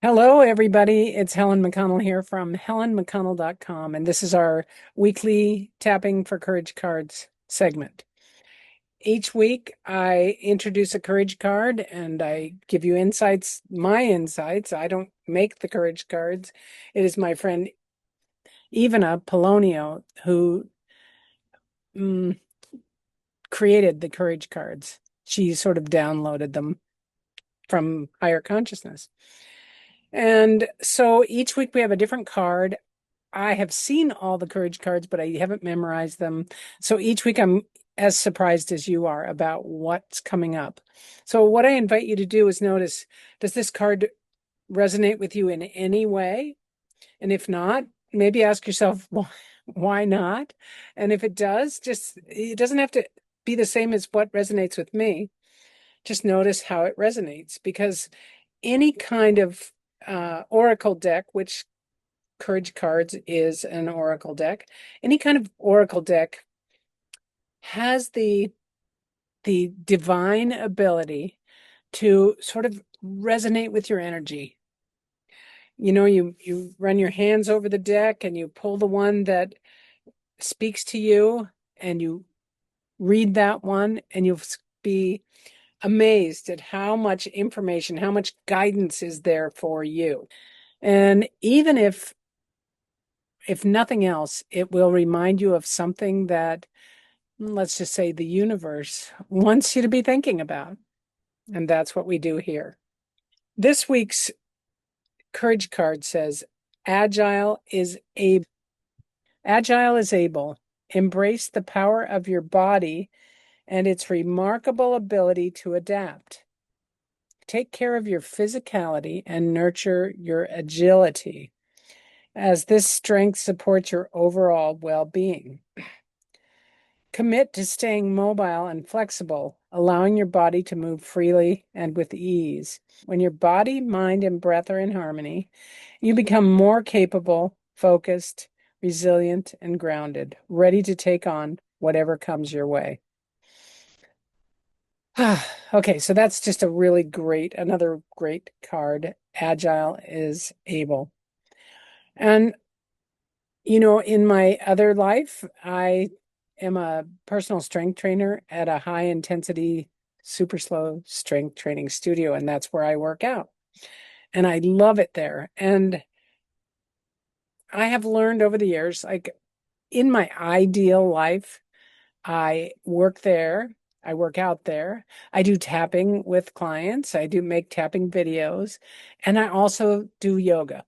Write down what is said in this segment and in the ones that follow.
Hello, everybody. It's Helen McConnell here from helenmcconnell.com, and this is our weekly Tapping for Courage Cards segment. Each week, I introduce a courage card and I give you insights, my insights. I don't make the courage cards. It is my friend Ivana Polonio who mm, created the courage cards. She sort of downloaded them from higher consciousness. And so each week we have a different card. I have seen all the courage cards, but I haven't memorized them. So each week I'm as surprised as you are about what's coming up. So what I invite you to do is notice, does this card resonate with you in any way? And if not, maybe ask yourself, why not? And if it does, it doesn't have to be the same as what resonates with me. Just notice how it resonates, because any kind of oracle deck, which Courage Cards is an oracle deck. Any kind of oracle deck has the divine ability to sort of resonate with your energy. You know, you run your hands over the deck and you pull the one that speaks to you and you read that one, and you'll be amazed at how much information, how much guidance is there for you. And even if nothing else, it will remind you of something that, let's just say, the universe wants you to be thinking about. And that's what we do here. This week's courage card says, Agile is able. Agile is able. Embrace the power of your body and its remarkable ability to adapt. Take care of your physicality and nurture your agility, as this strength supports your overall well-being. Commit to staying mobile and flexible, allowing your body to move freely and with ease. When your body, mind, and breath are in harmony, you become more capable, focused, resilient, and grounded, ready to take on whatever comes your way. Okay, so that's just another great card. Agile is able. And in my other life, I am a personal strength trainer at a high intensity, super slow strength training studio, and that's where I work out. And I love it there. And I have learned over the years, like in my ideal life, I work there, I work out there, I do tapping with clients, I do make tapping videos, and I also do yoga.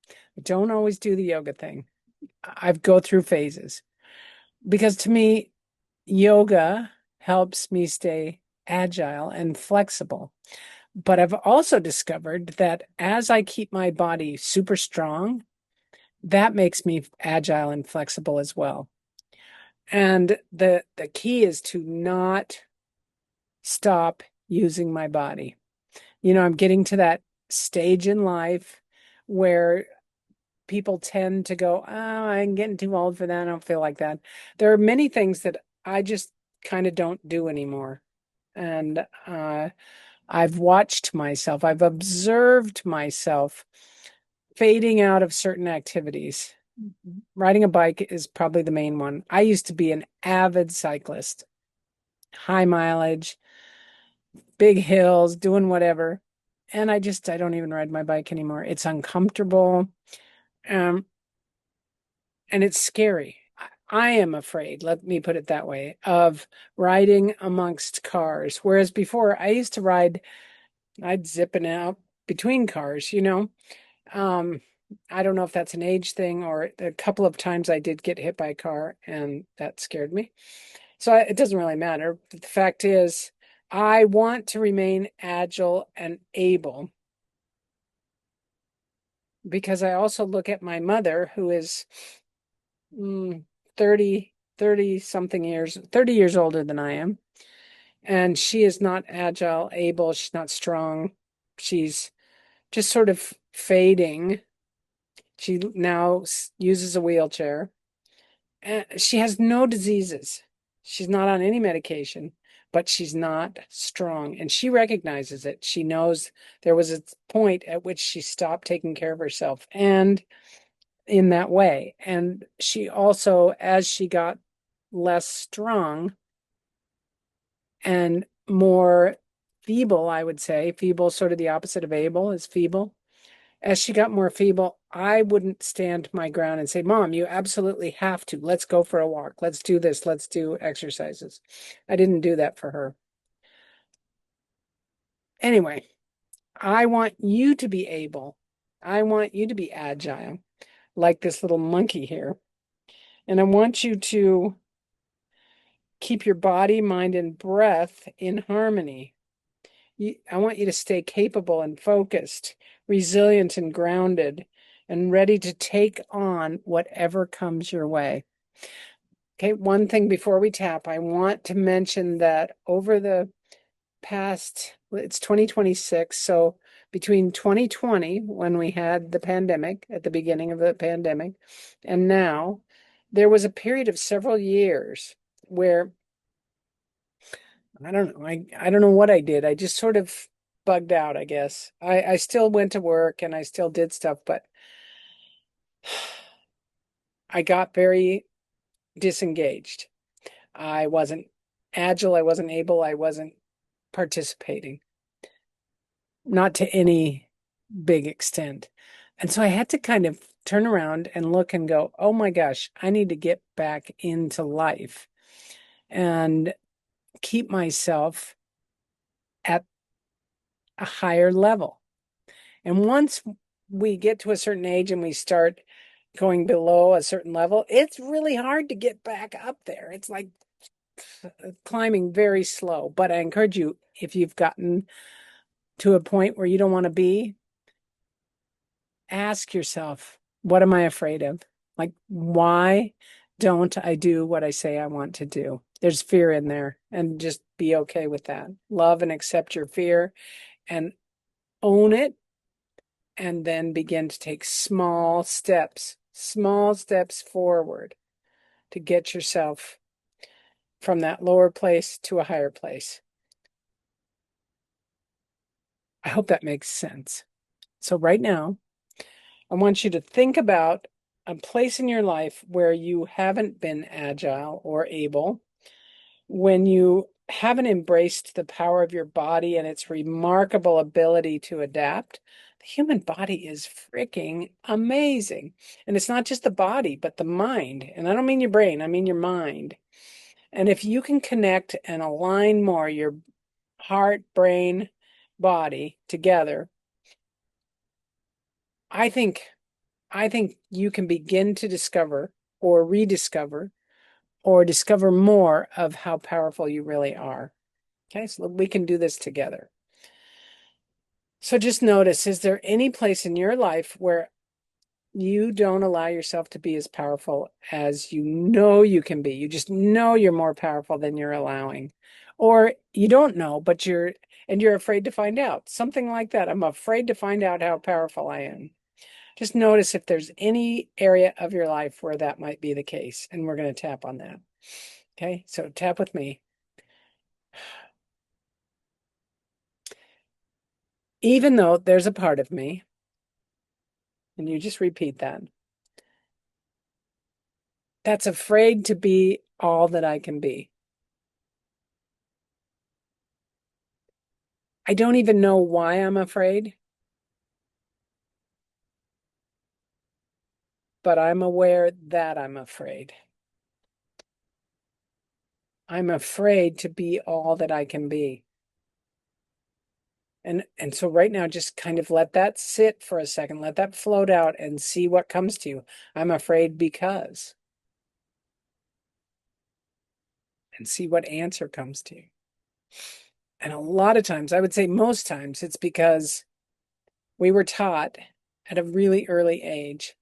I don't always do the yoga thing. I go through phases. Because to me, yoga helps me stay agile and flexible. But I've also discovered that as I keep my body super strong, that makes me agile and flexible as well. And the key is to not stop using my body. I'm getting to that stage in life where people tend to go, oh, I'm getting too old for that. I don't feel like that. There are many things that I just kind of don't do anymore. And I've watched myself, I've observed myself fading out of certain activities. Riding a bike is probably the main one. I used to be an avid cyclist, high mileage, big hills, doing whatever. And I don't even ride my bike anymore. It's uncomfortable. Um, and it's scary. I am afraid, let me put it that way, of riding amongst cars. Whereas before, I'd zip in and out between cars. Um, I don't know if that's an age thing, or a couple of times I did get hit by a car and that scared me. So it doesn't really matter. But the fact is, I want to remain agile and able, because I also look at my mother, who is 30 something years, 30 years older than I am. And she is not agile, able. She's not strong. She's just sort of fading. She now uses a wheelchair. And she has no diseases. She's not on any medication, but she's not strong. And she recognizes it. She knows there was a point at which she stopped taking care of herself and in that way. And she also, as she got less strong and more feeble, I would say, feeble, sort of the opposite of able is feeble. As she got more feeble, I wouldn't stand my ground and say, Mom, you absolutely have to. Let's go for a walk. Let's do this. Let's do exercises. I didn't do that for her. Anyway, I want you to be able. I want you to be agile, like this little monkey here. And I want you to keep your body, mind, and breath in harmony. I want you to stay capable and focused, resilient and grounded, and ready to take on whatever comes your way. Okay, one thing before we tap, I want to mention that over the past, it's 2026, so between 2020, when we had the pandemic, at the beginning of the pandemic, and now, there was a period of several years where I don't know. I don't know what I did. I just sort of bugged out, I guess. I still went to work and I still did stuff, but I got very disengaged. I wasn't agile. I wasn't able. I wasn't participating, not to any big extent. And so I had to kind of turn around and look and go, oh my gosh, I need to get back into life and keep myself at a higher level. And once we get to a certain age and we start going below a certain level, it's really hard to get back up there. It's like climbing very slow. But I encourage you, if you've gotten to a point where you don't want to be, ask yourself, what am I afraid of? Like, why don't I do what I say I want to do? There's fear in there, and just be okay with that. Love and accept your fear and own it, and then begin to take small steps forward to get yourself from that lower place to a higher place. I hope that makes sense. So right now, I want you to think about a place in your life where you haven't been agile or able, when you haven't embraced the power of your body and its remarkable ability to adapt. The human body is freaking amazing. And it's not just the body, but the mind. And I don't mean your brain, I mean your mind. And if you can connect and align more your heart, brain, body together, I think you can begin to discover or rediscover or discover more of how powerful you really are. Okay, so we can do this together. So just notice, is there any place in your life where you don't allow yourself to be as powerful as you know you can be? You just know you're more powerful than you're allowing. Or you don't know, but you're afraid to find out. Something like that. I'm afraid to find out how powerful I am. Just notice if there's any area of your life where that might be the case. And we're going to tap on that. Okay, so tap with me. Even though there's a part of me, and you just repeat that, that's afraid to be all that I can be. I don't even know why I'm afraid, but I'm aware that I'm afraid. I'm afraid to be all that I can be. And so right now, just kind of let that sit for a second, let that float out and see what comes to you. I'm afraid because, and see what answer comes to you. And a lot of times, I would say most times, it's because we were taught at a really early age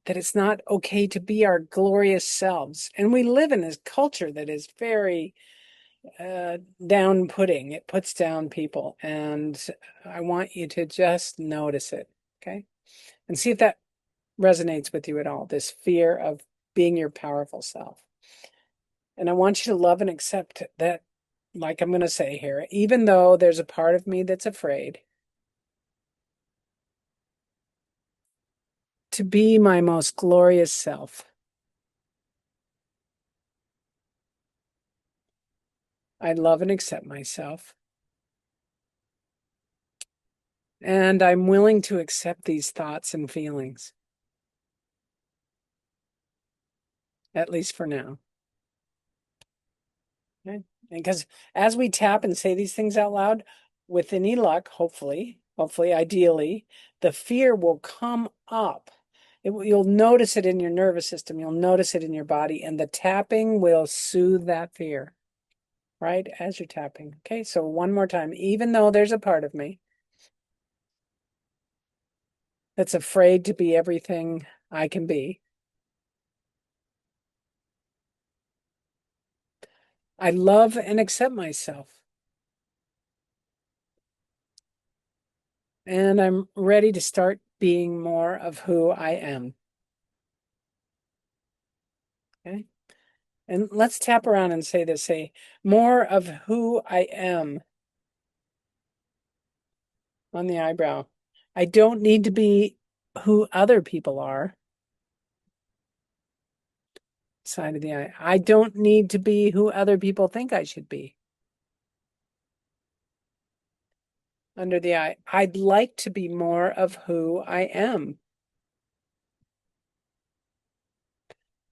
that it's not okay to be our glorious selves. And we live in this culture that is very down-putting. It puts down people. And I want you to just notice it, okay? And see if that resonates with you at all, this fear of being your powerful self. And I want you to love and accept that like I'm going to say here, even though there's a part of me that's afraid, to be my most glorious self. I love and accept myself. And I'm willing to accept these thoughts and feelings, at least for now. Okay? Because as we tap and say these things out loud, with any luck, hopefully, ideally, the fear will come up. You'll notice it in your nervous system. You'll notice it in your body, and the tapping will soothe that fear, right? As you're tapping. Okay, so one more time. Even though there's a part of me that's afraid to be everything I can be, I love and accept myself. And I'm ready to start being more of who I am. Okay. And let's tap around and say this, say more of who I am on the eyebrow. I don't need to be who other people are. Side of the eye. I don't need to be who other people think I should be. Under the eye. I'd like to be more of who I am.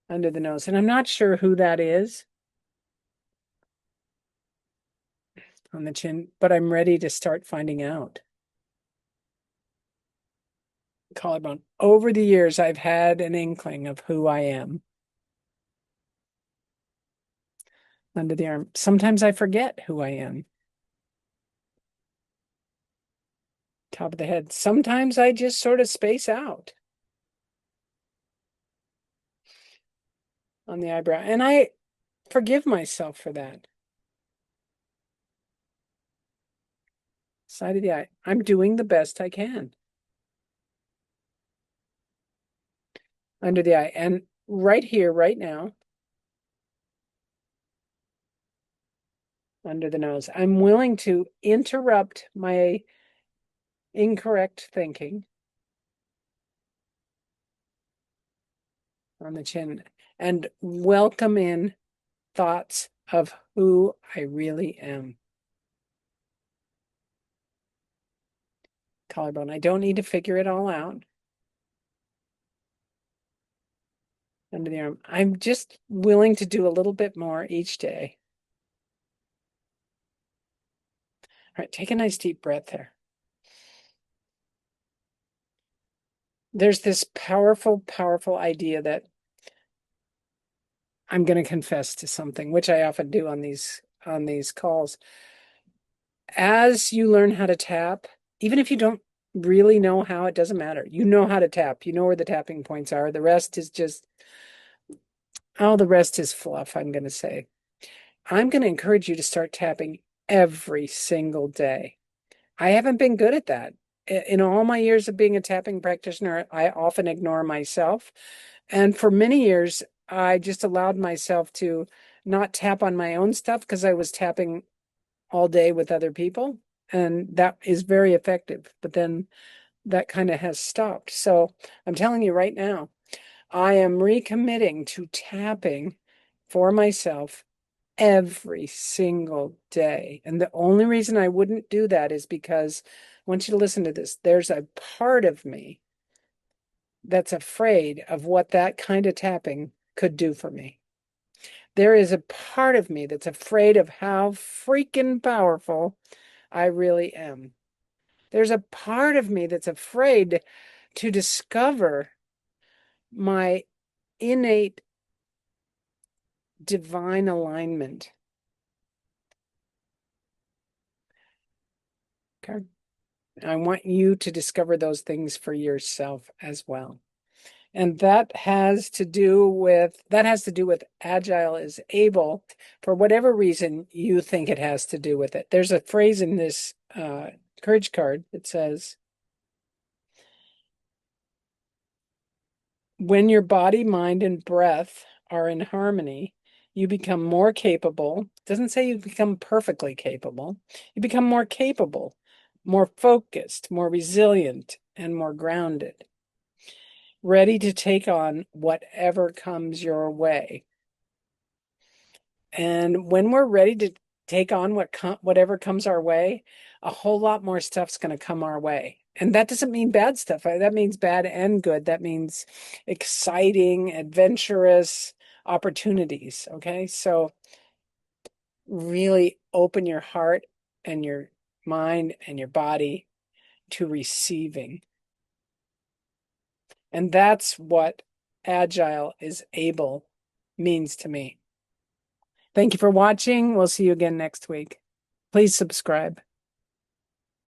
Under the nose. And I'm not sure who that is. On the chin, but I'm ready to start finding out. Collarbone. Over the years, I've had an inkling of who I am. Under the arm. Sometimes I forget who I am. Top of the head. Sometimes I just sort of space out. On the eyebrow. And I forgive myself for that. Side of the eye. I'm doing the best I can. Under the eye. And right here, right now, under the nose, I'm willing to interrupt my incorrect thinking on the chin and welcome in thoughts of who I really am. Collarbone. I don't need to figure it all out. Under the arm. I'm just willing to do a little bit more each day. All right, take a nice deep breath there. There's this powerful, powerful idea that I'm going to confess to something, which I often do on these calls. As you learn how to tap, even if you don't really know how, it doesn't matter. You know how to tap. You know where the tapping points are. The rest is just, the rest is fluff, I'm going to say. I'm going to encourage you to start tapping every single day. I haven't been good at that. In all my years of being a tapping practitioner, I often ignore myself. And for many years, I just allowed myself to not tap on my own stuff because I was tapping all day with other people. And that is very effective. But then that kind of has stopped. So I'm telling you right now, I am recommitting to tapping for myself every single day. And the only reason I wouldn't do that is because I want you to listen to this. There's a part of me that's afraid of what that kind of tapping could do for me. There is a part of me that's afraid of how freaking powerful I really am. There's a part of me that's afraid to discover my innate divine alignment. Okay. I want you to discover those things for yourself as well. And that has to do with Agile is able, for whatever reason you think it has to do with it. There's a phrase in this courage card that says, when your body, mind, and breath are in harmony, You become more capable. It doesn't say you become perfectly capable. You become more capable, more focused, more resilient, and more grounded, ready to take on whatever comes your way. And when we're ready to take on whatever comes our way, a whole lot more stuff's going to come our way. And that doesn't mean bad stuff. That means bad and good. That means exciting, adventurous opportunities. Okay. So really open your heart and your mind and your body to receiving. And that's what agile is able means to me. Thank you for watching. We'll see you again next week. Please subscribe.